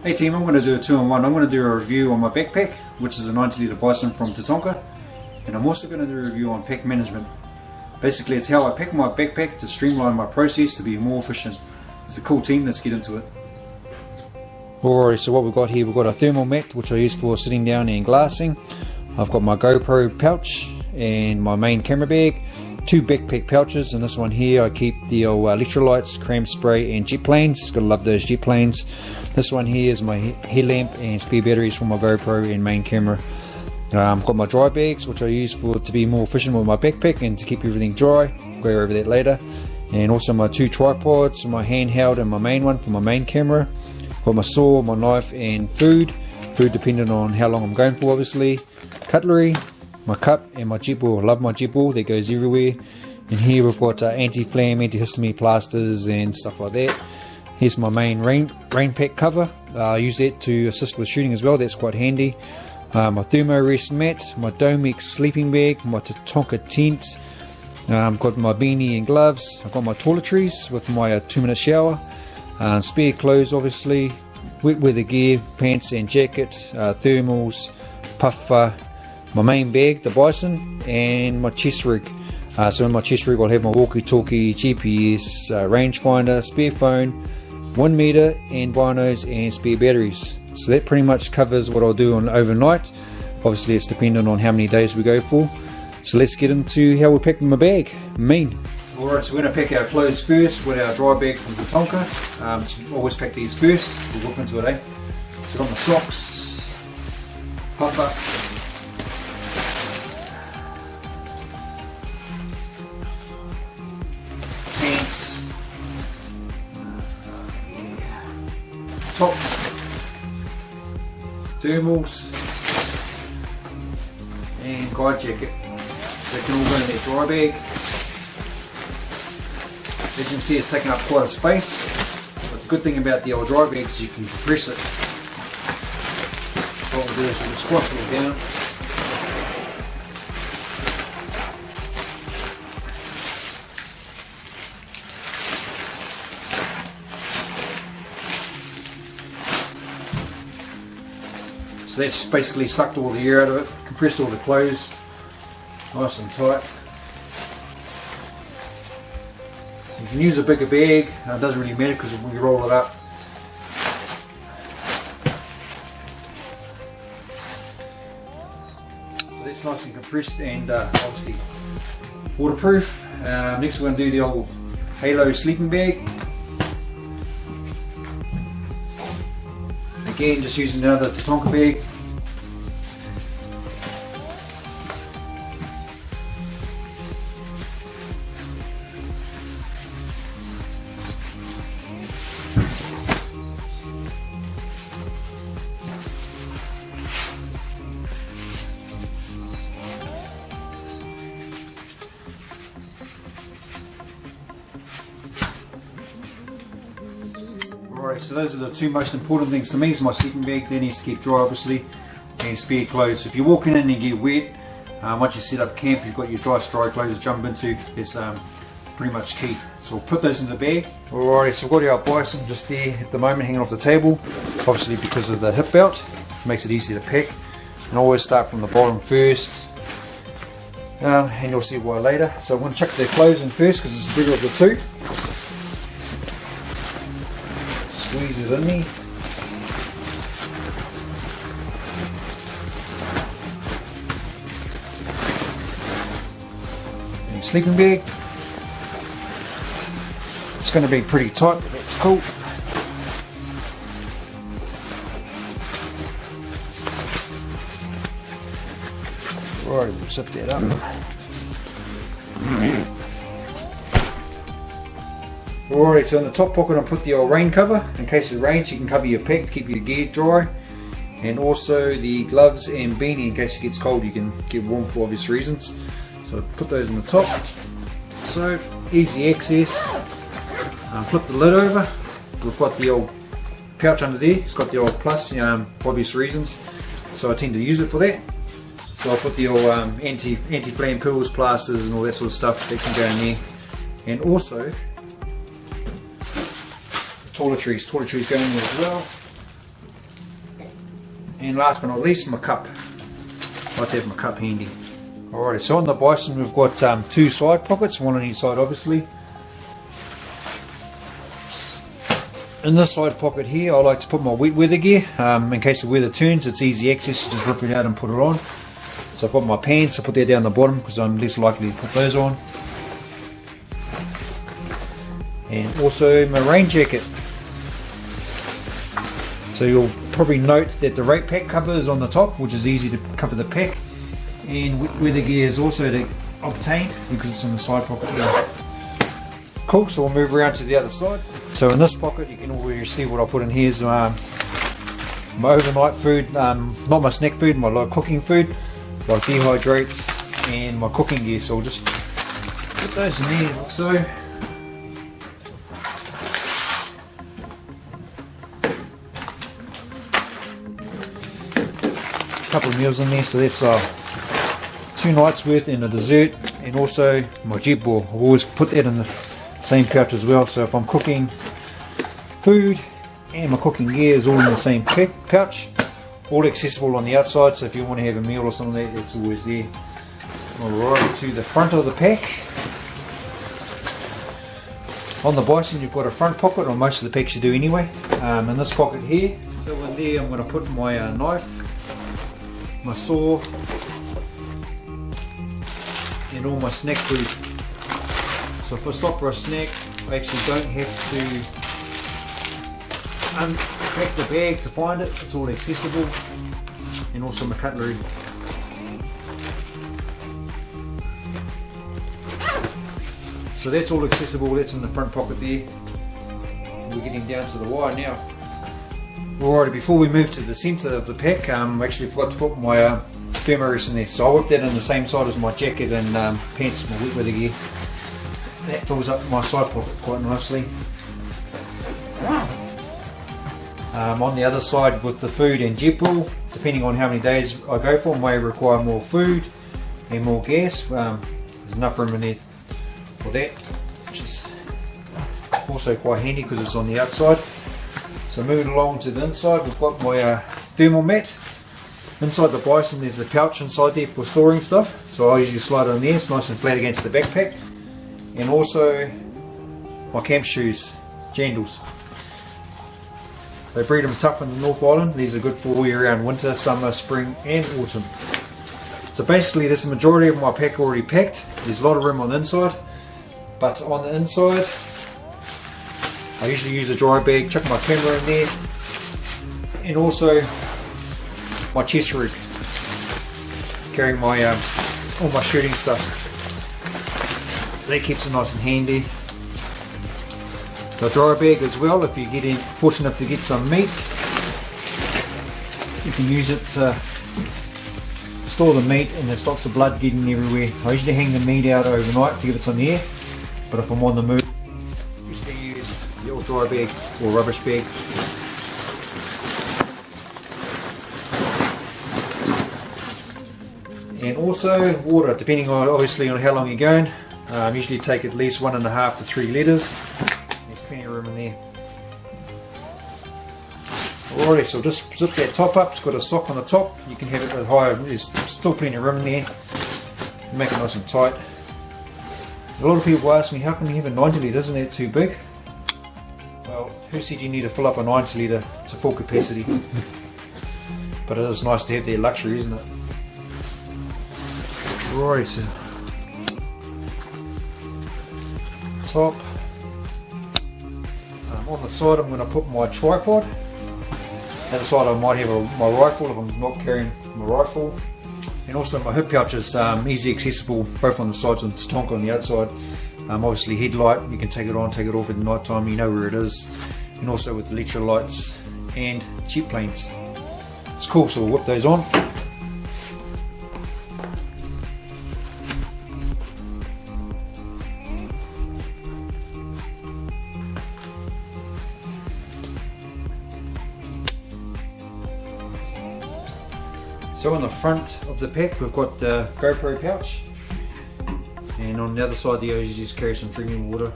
Hey team, I'm going to do a 2-in-1. I'm going to do a review on my backpack, which is a 90 litre bison from Tatonka, and I'm also going to do a review on pack management. Basically, it's how I pack my backpack to streamline my process to be more efficient. It's a cool team, let's get into it. Alright, so what we've got here, we've got a thermal mat which I use for sitting down and glassing. I've got my GoPro pouch and my main camera bag, 2 backpack pouches, and this one here I keep the old electrolytes, cram spray and jet planes. Gotta love those jet planes. This one here is my headlamp and spare batteries for my GoPro and main camera. Got my dry bags which I use to be more efficient with my backpack and to keep everything dry. I'll go over that later. And also my 2 tripods, my handheld and my main one for my main camera. Got my saw, my knife and food depending on how long I'm going for obviously. Cutlery, my cup and my jet ball. I love my jet ball, that goes everywhere. And here we've got anti-flam, antihistamine plasters and stuff like that. Here's my main rain pack cover. I use that to assist with shooting as well, that's quite handy. My thermo rest mat, my Domex sleeping bag, my tatonka tent. I've got my beanie and gloves. I've got my toiletries with my 2-minute shower. Spare clothes obviously, wet weather gear, pants and jacket, thermals, puffer, my main bag, the bison, and my chest rig. So in my chest rig I'll have my walkie-talkie, GPS, rangefinder, spare phone, 1 meter and binos and spare batteries. So that pretty much covers what I'll do on overnight. Obviously it's dependent on how many days we go for. So let's get into how we pack my bag. Alright, so we're going to pack our clothes first with our dry bag from Tatonka. So always pack these first. We'll look into it, eh? So I've got my socks, puffer, pants, top, thermals, and guide jacket. So they can all go in that dry bag. As you can see, it's taking up quite a space, but the good thing about the old dry bag is you can compress it. So what we'll do is we'll squash it all down. So that's basically sucked all the air out of it, compressed all the clothes, nice and tight. You can use a bigger bag, it doesn't really matter because when you roll it up. So that's nice and compressed and obviously waterproof. Next we're going to do the old Halo sleeping bag. Again, just using another Tatonka bag. Alright, so those are the 2 most important things to me. Is my sleeping bag, that needs to keep dry obviously, and spare clothes. So if you're walking in and you get wet, once you set up camp you've got your dry clothes to jump into. It's pretty much key. So we'll put those in the bag. Alright, so we've got our bison just there at the moment hanging off the table, obviously because of the hip belt, makes it easy to pack. And I always start from the bottom first, and you'll see why later. So I'm going to chuck the clothes in first because it's the bigger of the 2. Squeeze it in me. And sleeping bag. It's going to be pretty tight, but that's cool. Right, we'll zip that up. Alright, so in the top pocket I put the old rain cover. In case it rains you can cover your pack to keep your gear dry. And also the gloves and beanie in case it gets cold you can get warm for obvious reasons. So put those in the top. So easy access. Flip the lid over. We've got the old pouch under there. It's got the old plus, obvious reasons. So I tend to use it for that. So I'll put the old anti-flam pills, plasters and all that sort of stuff that can go in there. And also the toiletries go in there as well. And last but not least, my cup. I like to have my cup handy. Alrighty, so on the bison we've got 2 side pockets, one on each side obviously. In this side pocket here I like to put my wet weather gear, in case the weather turns it's easy access, just rip it out and put it on. So I've got my pants, I put that down the bottom because I'm less likely to put those on. And also my rain jacket. So you'll probably note that the rate pack cover is on the top, which is easy to cover the pack. And wet weather gear is also to obtain because it's in the side pocket here. Cool, so we'll move around to the other side. So in this pocket you can already see what I put in here is my overnight food, not my snack food, my like cooking food, like dehydrates and my cooking gear. So we'll just put those in there like so. Couple of meals in there, so that's 2 nights worth and a dessert, and also my jet ball. I always put that in the same pouch as well, so if I'm cooking food and my cooking gear is all in the same pouch, all accessible on the outside, so if you want to have a meal or something like that, that's always there. Alright, to the front of the pack. On the bison you've got a front pocket, or most of the packs you do anyway. In this pocket here, so in there I'm going to put my knife, my saw, and all my snack food. So if I stop for a snack, I actually don't have to unpack the bag to find it, it's all accessible. And also my cutlery. So that's all accessible, that's in the front pocket there. We're getting down to the wire now. Alrighty, before we move to the centre of the pack, I actually forgot to put my thermarest in there, so I whipped that in the same side as my jacket and pants, my wet weather gear. That fills up my side pocket quite nicely. On the other side with the food and jet ball, depending on how many days I go for, may require more food and more gas. There's enough room in there for that, which is also quite handy because it's on the outside. So moving along to the inside, we've got my thermal mat. Inside the bison there's a pouch inside there for storing stuff, so I usually slide it in there, it's nice and flat against the backpack. And also my camp shoes, jandals. They breed them tough in the North Island. These are good for all year round, winter, summer, spring and autumn. So basically there's the majority of my pack already packed. There's a lot of room on the inside, but on the inside I usually use a dry bag, chuck my camera in there, and also my chest rig, carrying my all my shooting stuff. That keeps it nice and handy. The dry bag as well, if you're getting fortunate enough to get some meat, you can use it to store the meat and it stops the blood getting everywhere. I usually hang the meat out overnight to give it some air, but if I'm on the move, I usually use the old dry bag or rubbish bag. And also water, depending on obviously on how long you're going. Usually take at least 1.5 to 3 litres. There's plenty of room in there. Alrighty, so just zip that top up. It's got a sock on the top. You can have it with higher. There's still plenty of room in there. Make it nice and tight. A lot of people ask me, how come you have a 90 litre? Isn't that too big? Well, who said you need to fill up a 90 litre to full capacity? But it is nice to have that luxury, isn't it? Right, so top. On the side I'm going to put my tripod. The other side I might have my rifle if I'm not carrying my rifle. And also my hip pouch is easy accessible both on the sides and tatonka on the outside. Obviously headlight, you can take it on, take it off at night time, you know where it is. And also with electrolytes and cheap planes. It's cool, so we'll whip those on. So on the front of the pack we've got the GoPro pouch, and on the other side there you just carry some drinking water.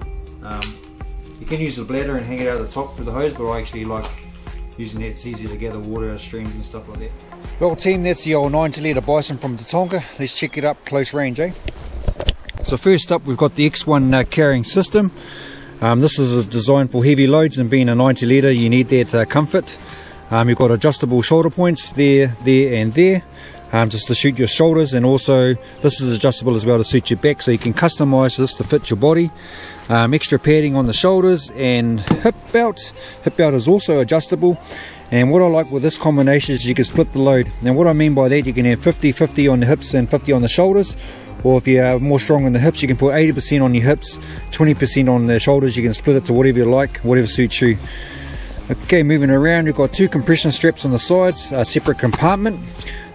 You can use the bladder and hang it out the top with the hose, but I actually like Using that it's easy to gather water out of streams and stuff like that. Well team, that's the old 90 litre bison from Tatonka. Let's check it up close range, eh? So first up we've got the X1 carrying system. This is designed for heavy loads, and being a 90 litre you need that comfort. You've got adjustable shoulder points there, there and there, just to suit your shoulders, and also this is adjustable as well to suit your back, so you can customise this to fit your body. Extra padding on the shoulders, and hip belt. Hip belt is also adjustable, and what I like with this combination is you can split the load. And what I mean by that, you can have 50-50 on the hips and 50 on the shoulders, or if you're more strong on the hips you can put 80% on your hips, 20% on the shoulders. You can split it to whatever you like, whatever suits you. Okay, moving around, you've got two compression straps on the sides, a separate compartment,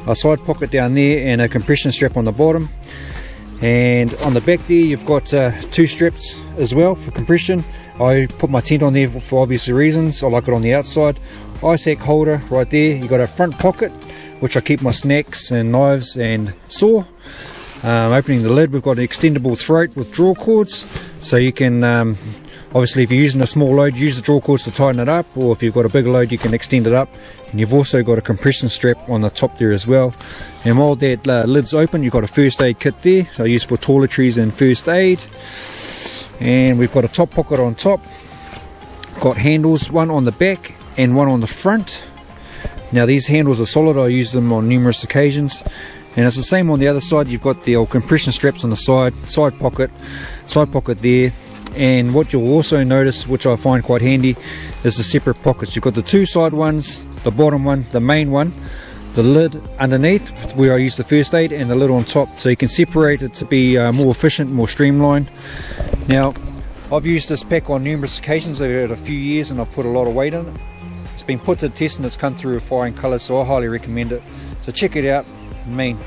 a side pocket down there and a compression strap on the bottom. And on the back there you've got two straps as well for compression. I put my tent on there for obvious reasons. I like it on the outside. Ice axe holder right there. You've got a front pocket which I keep my snacks and knives and saw. Opening the lid, we've got an extendable throat with draw cords, so you can obviously if you're using a small load, use the draw cords to tighten it up, or if you've got a bigger load you can extend it up. And you've also got a compression strap on the top there as well. And while that lid's open, you've got a first aid kit there, so used for toiletries and first aid. And we've got a top pocket on top, got handles, one on the back and one on the front. Now these handles are solid, I use them on numerous occasions. And it's the same on the other side. You've got the old compression straps on the side pocket there. And what you'll also notice, which I find quite handy, is the separate pockets. You've got the two side ones, the bottom one, the main one, the lid underneath where I use the first aid, and the lid on top, so you can separate it to be more efficient, more streamlined. Now I've used this pack on numerous occasions over a few years, and I've put a lot of weight in it. It's been put to the test and it's come through with fine colours, so I highly recommend it. So check it out. I mean,